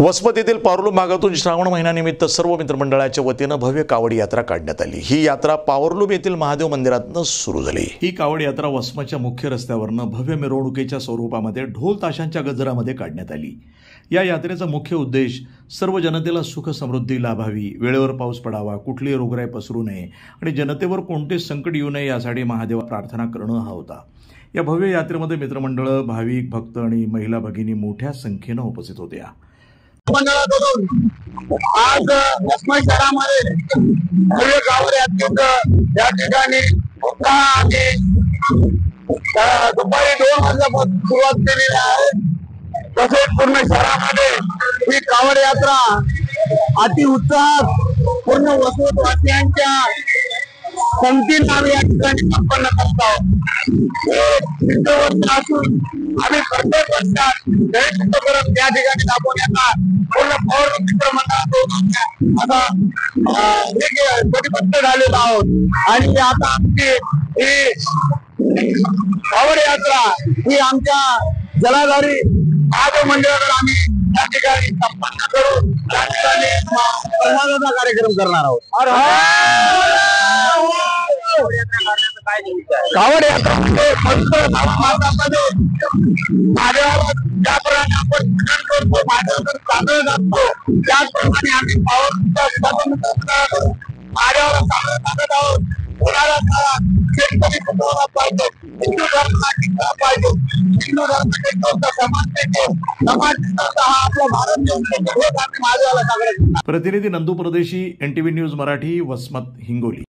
वसमत येथील पावरलूम भागातून श्रावण महिन्यानिमित्त सर्व मित्रमंडळाच्या वतीनं भव्य कावड यात्रा काढण्यात आली। ही यात्रा पावरलूम येथील महादेव मंदिरातून सुरू झाली। ही कावड यात्रा वसमतच्या मुख्य रस्त्यावरून भव्य मिरवणुकीच्या स्वरूपामध्ये ढोल ताशांच्या गजरामध्ये काढण्यात आली। या यात्रेचा मुख्य उद्देश सर्व जनतेला सुख समृद्धी लाभावी, वेळेवर पाऊस पडावा, कुठलीही रोगराई पसरू नये आणि जनतेवर कोणतेच संकट येऊ नये यासाठी महादेवाला प्रार्थना करणं हा होता। या भव्य यात्रेमध्ये मित्रमंडळ, भाविक, भक्त आणि महिला भगिनी मोठ्या संख्येने उपस्थित होत्या। मंडळाकडून आज वसमत शहरामध्ये भव्य कावड यात्रेचं या ठिकाणी दुपारी 2 वाजल्यापासून सुरुवात केलेली आहे। तसेच पूर्ण शहरामध्ये ही कावड यात्रा अति उत्साहात पूर्ण वसमतवासियांच्या संगतीने आम्ही या ठिकाणी संपन्न करत आहोत। असून आम्ही प्रत्येक वर्षात जयसिद्धपुरम या ठिकाणी दाखवण्याचा पूर्ण पौर मित्रमंडळातून आता कटिबद्ध झालेलो आहोत आणि आता आमची ही कावड यात्रा ही आमच्या जलाधारी महादेव मंदिराकडे आम्ही या ठिकाणी संपन्न करून या ठिकाणी संवादाचा कार्यक्रम करणार आहोत। कावड यात्रा महाराष्ट्रामध्ये महादेवाला ज्याप्रमाणे आपण पूजन करतो, महादेवाकडे सादर जातो, त्याचप्रमाणे आम्ही महादेवाला सादर जात आहोत। होणारा काळात शेतकरी कुटुंबाला पाहिजे, हिंदू धर्माला टिकला पाहिजे, हिंदू धर्म टिकवता समाज हा आपला भारत देश महादेवाला सादर। प्रतिनिधी नंदू प्रदेशी, NTV न्यूज मराठी, वसमत, हिंगोली।